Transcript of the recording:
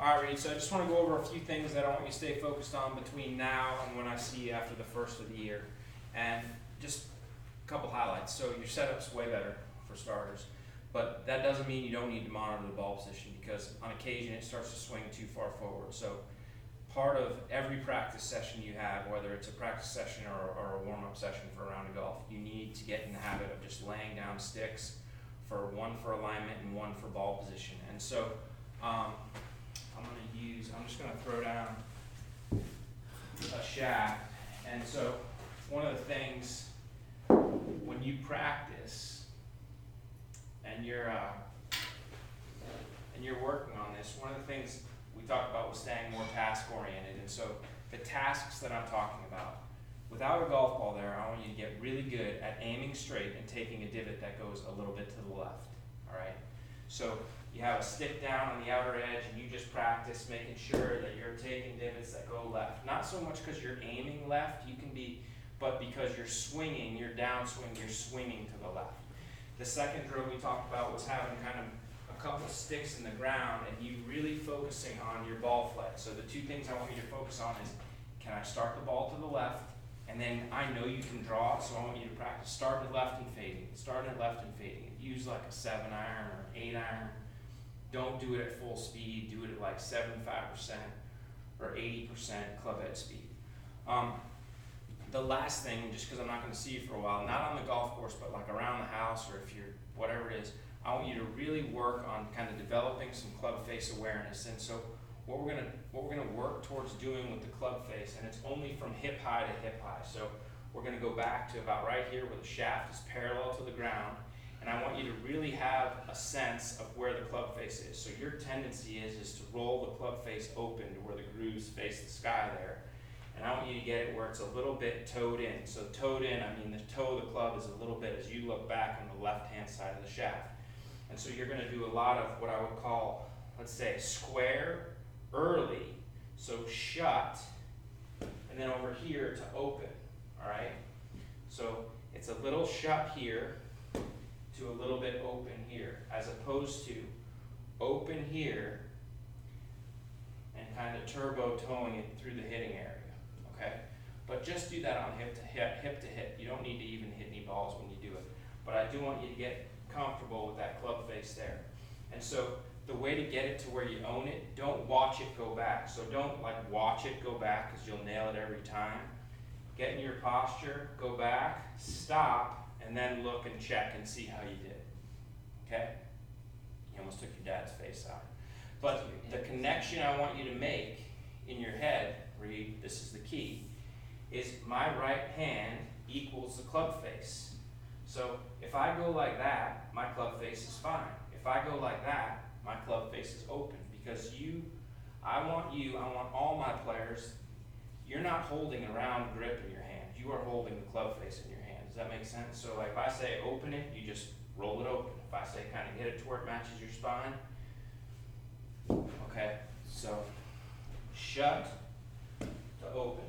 All right, Reid, so I just want to go over a few things that I want you to stay focused on between now and when I see you after the first of the year. And just a couple highlights. So your setup's way better, for starters, but that doesn't mean you don't need to monitor the ball position, because on occasion it starts to swing too far forward. So part of every practice session you have, whether it's a practice session or a warm-up session for a round of golf, you need to get in the habit of just laying down sticks, for one for alignment and one for ball position. And so I'm just going to throw down a shaft. And so one of the things when you practice and you're working on this, one of the things we talked about was staying more task oriented. And so the tasks that I'm talking about, without a golf ball there, I want you to get really good at aiming straight and taking a divot that goes a little bit to the left. All right. So you have a stick down on the outer edge, and you just practice making sure that you're taking divots that go left. Not so much because you're aiming left, but because you're swinging, your downswing, you're swinging to the left. The second drill we talked about was having kind of a couple sticks in the ground and you really focusing on your ball flight. So the two things I want you to focus on is, can I start the ball to the left? And then I know you can draw, so I want you to practice starting it left and fading, starting it left and fading. Use like a 7-iron or 8-iron. Don't do it at full speed. Do it at like 75% or 80% club head speed. The last thing, just because I'm not going to see you for a while, not on the golf course, but like around the house or if you're whatever it is, I want you to really work on kind of developing some club face awareness. And so what we're gonna work towards doing with the club face, and it's only from hip high to hip high. So we're gonna go back to about right here where the shaft is parallel to the ground, and I want you to really have a sense of where the club face is. So your tendency is to roll the club face open to where the grooves face the sky there. And I want you to get it where it's a little bit toed in. So toed in, I mean the toe of the club is a little bit as you look back on the left-hand side of the shaft. And so you're gonna do a lot of what I would call, let's say, square early, so shut, and then over here to open, all right? So it's a little shut here to a little bit open here, as opposed to open here and kind of turbo towing it through the hitting area, okay? But just do that on hip to hip. You don't need to even hit any balls when you do it. But I do want you to get comfortable with that club face there. And so the way to get it to where you own it, don't watch it go back. So don't like watch it go back because you'll nail it every time. Get in your posture, go back, stop, and then look and check and see how you did. Okay? You almost took your dad's face out. But the connection I want you to make in your head, Reid, this is the key, is my right hand equals the club face. So if I go like that, my club face is fine. If I go like that, my club face is open, because I want all my players, you're not holding a round grip in your hand. You are holding the club face in your hand. Does that make sense? So like if I say open it, you just roll it open. If I say kind of get it to where it matches your spine, okay, so shut to open.